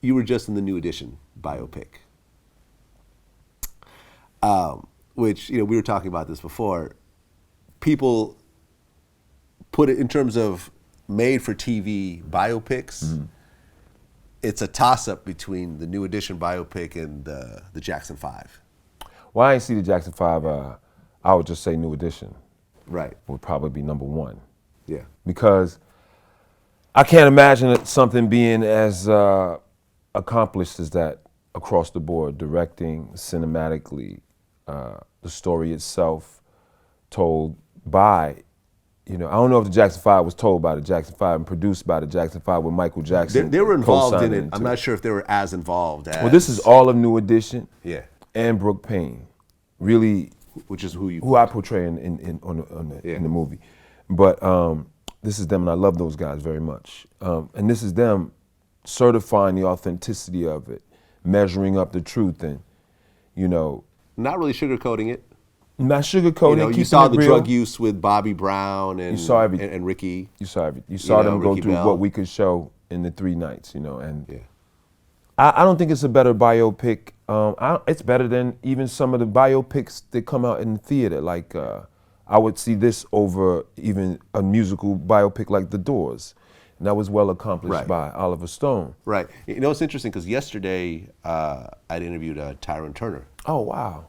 you were just in the New Edition biopic, which we were talking about this before. People put it in terms of made-for-TV biopics. Mm-hmm. It's a toss-up between the New Edition biopic and the Jackson 5. Well, I ain't see the Jackson 5. I would just say New Edition. Right. Would probably be number one. Yeah. Because I can't imagine something being as accomplished as that across the board, directing, cinematically, the story itself told by, I don't know if the Jackson 5 was told by the Jackson 5 and produced by the Jackson 5 with Michael Jackson. They were involved in it. I'm not sure if they were as involved as... Well, this is all of New Edition. Yeah. And Brooke Payne. Really... Which is who I portray in the movie. But this is them, and I love those guys very much. And this is them certifying the authenticity of it, measuring up the truth, and, Not really sugarcoating it. Not sugarcoating. You saw the drug use with Bobby Brown and and Ricky. You saw everything. You saw them go through what we could show in the 3 nights. And yeah. I don't think it's a better biopic. It's better than even some of the biopics that come out in the theater. Like I would see this over even a musical biopic like The Doors. And that was well accomplished by Oliver Stone. Right. It's interesting because yesterday I'd interviewed Tyrone Turner. Oh, wow.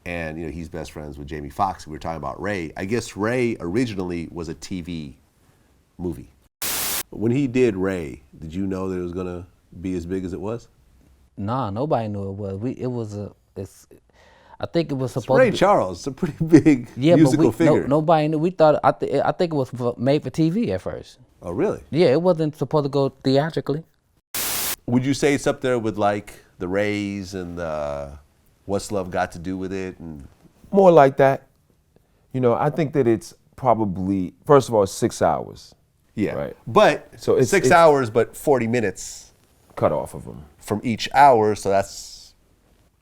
And he's best friends with Jamie Foxx. We were talking about Ray. I guess Ray originally was a TV movie. When he did Ray, did you know that it was gonna be as big as it was? Nah, nobody knew it was. I think it was supposed to be. Ray Charles, it's a pretty big musical figure. Nobody knew. We thought. I think it was made for TV at first. Oh, really? Yeah, it wasn't supposed to go theatrically. Would you say it's up there with like the Rays and What's Love Got to Do with It? And more like that. I think that it's probably, first of all, it's 6 hours. Yeah. Right. But so it's 6 hours, but 40 minutes cut off of them from each hour. So that's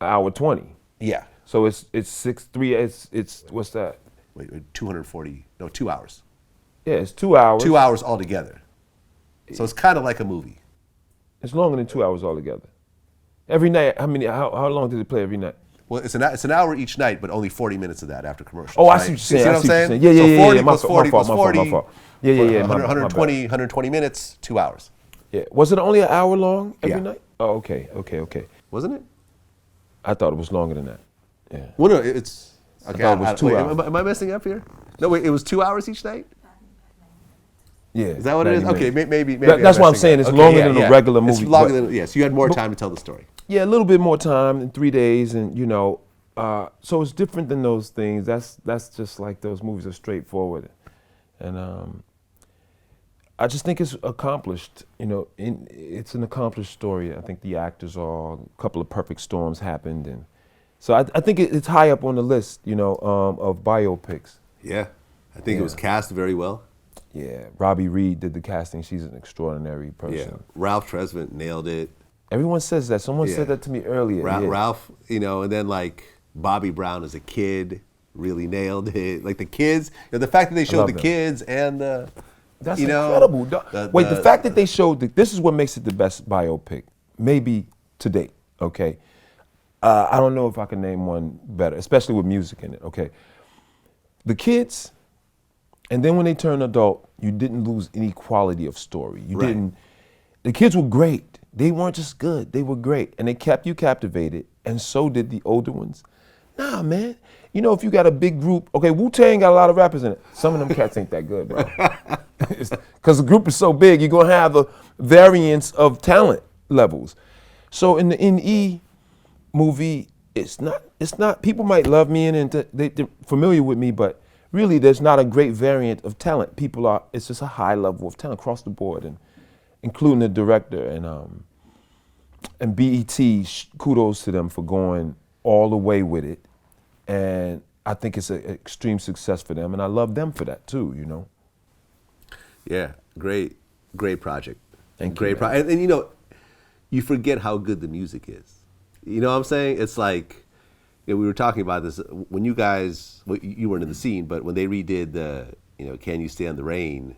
an hour 20. Yeah. So it's what's that? Wait, 240? No, 2 hours. Yeah, it's 2 hours. 2 hours altogether. So it's kind of like a movie. It's longer than 2 hours altogether. Every night, how long did it play every night? Well, it's an hour each night, but only 40 minutes of that after commercials. Oh, I see what you're saying. See what I'm saying? Yeah, so 40 yeah. plus 40 plus 40. My fault. Yeah. 120 minutes, 2 hours. Yeah. Was it only an hour long every night? Oh, okay. Wasn't it? I thought it was longer than that. Yeah. Well, no, it's... Okay, I thought it was 2 hours. Am I messing up here? No, wait, it was 2 hours each night? Yeah. Is that what it is? Okay, maybe that's what I'm saying. It's longer than a regular movie. It's longer than, yes, you had more time to tell the story. Yeah, a little bit more time in 3 days, and so it's different than those things. That's just like those movies are straightforward, and I just think it's accomplished. It's an accomplished story. I think the actors are, a couple of perfect storms happened, and so I think it's high up on the list, of biopics. Yeah, I think it was cast very well. Yeah, Robbie Reed did the casting. She's an extraordinary person. Yeah, Ralph Tresvant nailed it. Everyone says that. Someone said that to me earlier. Ralph, and then like Bobby Brown as a kid really nailed it. Like the kids, the fact that they showed the kids and the, that's incredible. The fact that they showed this is what makes it the best biopic, maybe to date. Okay, I don't know if I can name one better, especially with music in it. Okay, the kids, and then when they turn adult, you didn't lose any quality of story. You didn't. The kids were great. They weren't just good, they were great. And they kept you captivated, and so did the older ones. Nah, man. If you got a big group, okay, Wu-Tang got a lot of rappers in it. Some of them cats ain't that good, bro. Because the group is so big, you're gonna have a variance of talent levels. So in the N.E. movie, it's not, people might love me and they're familiar with me, but really there's not a great variant of talent. It's just a high level of talent across the board, and including the director, and BET, kudos to them for going all the way with it. And I think it's an extreme success for them, and I love them for that too, Yeah, great project. And great project. And you forget how good the music is. You know what I'm saying? It's like, we were talking about this when you guys, you weren't in the scene, but when they redid the, Can You Stand the Rain,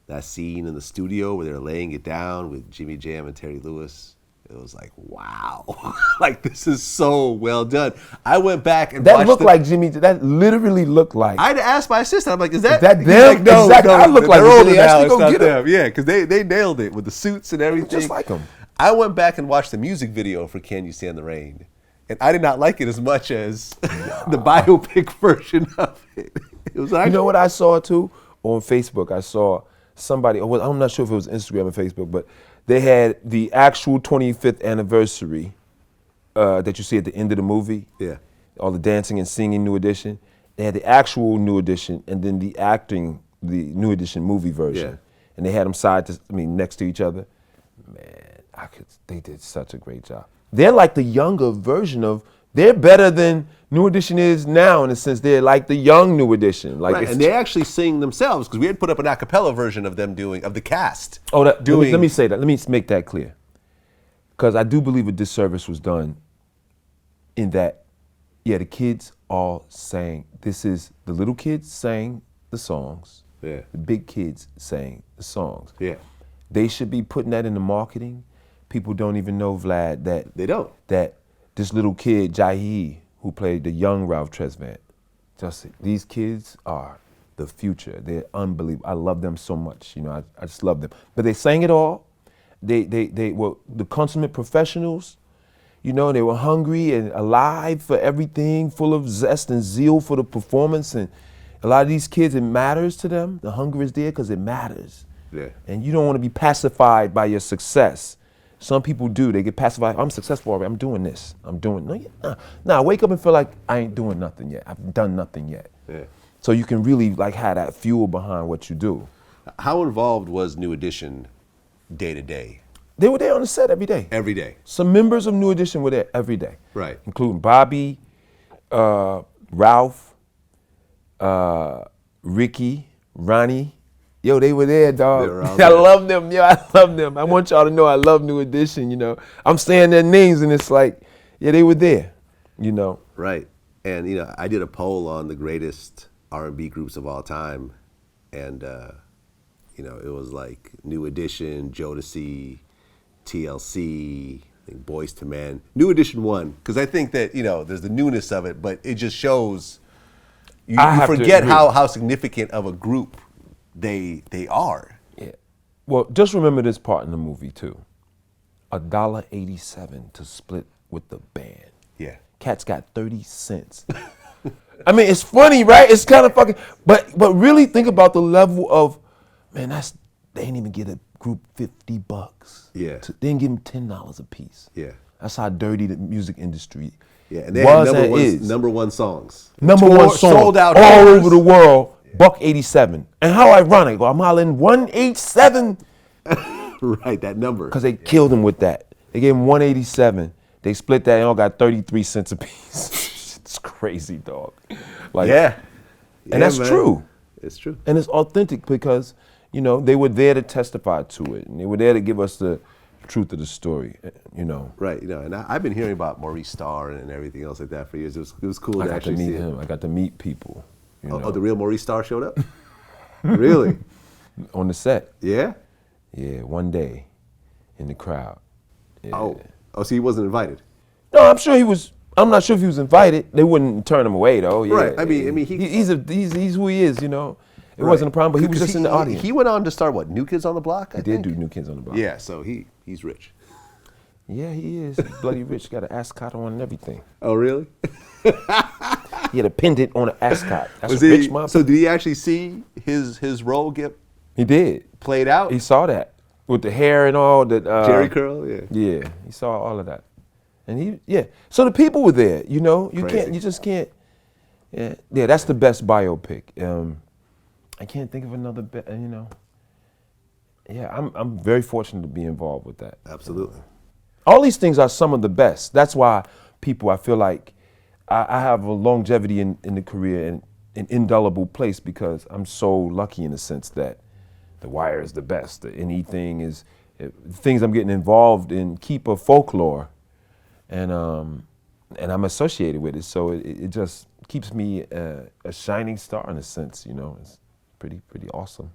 that scene in the studio where they're laying it down with Jimmy Jam and Terry Lewis. It was like, wow, like this is so well done. I went back and That watched looked like Jimmy. That literally looked like. I had to ask my assistant. I'm like, is that them? Like, no, exactly. no, I look like they're older they now. actually It's go not get them. Yeah, because they nailed it with the suits and everything. Just like them. I went back and watched the music video for "Can You Stand the Rain," and I did not like it as much as the biopic version of it. It was actually, You know what I saw too on Facebook? I saw somebody. I'm not sure if it was Instagram or Facebook, but they had the actual 25th anniversary that you see at the end of the movie. Yeah. All the dancing and singing New Edition. They had the actual New Edition and then the New Edition movie version. Yeah. And they had them next to each other. Man, they did such a great job. They're like the younger version of. They're better than New Edition is now in a sense. They're like the young New Edition. Like right, and they actually sing themselves because we had put up an a cappella version of them of the cast. Oh, let me say that. Let me make that clear. Because I do believe a disservice was done in that, the kids all sang. The little kids sang the songs. Yeah. The big kids sang the songs. Yeah. They should be putting that in the marketing. People don't even know, Vlad, that They don't. That this little kid, Jahi, who played the young Ralph Tresvant, these kids are the future. They're unbelievable. I love them so much. I just love them. But they sang it all. They were the consummate professionals. They were hungry and alive for everything, full of zest and zeal for the performance. And a lot of these kids, it matters to them. The hunger is there because it matters. Yeah. And you don't want to be pacified by your success. Some people do. They get pacified. I'm successful already. I'm doing this. I wake up and feel like I ain't doing nothing yet. I've done nothing yet. Yeah. So you can really have that fuel behind what you do. How involved was New Edition day to day? They were there on the set every day. Every day. Some members of New Edition were there every day. Right. Including Bobby, Ralph, Ricky, Ronnie. Yo, they were there, dog. I love them. I love them. I want y'all to know I love New Edition, I'm saying their names and it's like, they were there, Right. And, I did a poll on the greatest R&B groups of all time. And, it was like New Edition, Jodeci, TLC, I think Boyz II Men. New Edition won, because I think that, there's the newness of it, but it just shows, you forget how significant of a group they are. Yeah. Well, just remember this part in the movie too. $1.87 to split with the band. Yeah. Cats got 30 cents. I mean, it's funny, right? It's kind of fucking, but really think about the level of, man, they ain't even get a group $50. Yeah. They didn't give them $10 a piece. Yeah. That's how dirty the music industry Yeah, and they had is. number one songs. Number one song sold out all tours. over the world. $1.87. And how ironic. I'm hollering 187. Right, that number. Because they killed him with that. They gave him 187. They split that and all got 33 cents a piece. It's crazy, dog. Yeah. And that's man. true. It's true. And it's authentic because, they were there to testify to it. And they were there to give us the truth of the story, Right, and I've been hearing about Maurice Starr and everything else like that for years. It was cool to actually see him. I got to meet people. Oh, the real Maurice Starr showed up? Really? On the set. Yeah? Yeah, one day in the crowd. Yeah. Oh, so he wasn't invited? No, I'm not sure if he was invited. They wouldn't turn him away though. Yeah. Right. I mean, he's who he is. It wasn't a problem, but he was just in the audience. He went on to start what? New Kids on the Block. He did do New Kids on the Block. Yeah, so he's rich. Yeah, he is. Bloody rich. Got an ascot on and everything. Oh, really? He had a pendant on an ascot. That's a rich mom. So did he actually see his role get? He did. Played out. He saw that with the hair and all that. Jerry curl. Yeah. Yeah, he saw all of that, and So the people were there. Crazy. You just can't. Yeah, that's the best biopic. I can't think of another. Yeah, I'm very fortunate to be involved with that. Absolutely. All these things are some of the best. That's why I feel like I have a longevity in the career and an indelible place because I'm so lucky in the sense that The Wire is the best. Anything is, things I'm getting involved in keep a folklore and I'm associated with it. So it just keeps me a shining star in a sense, It's pretty awesome.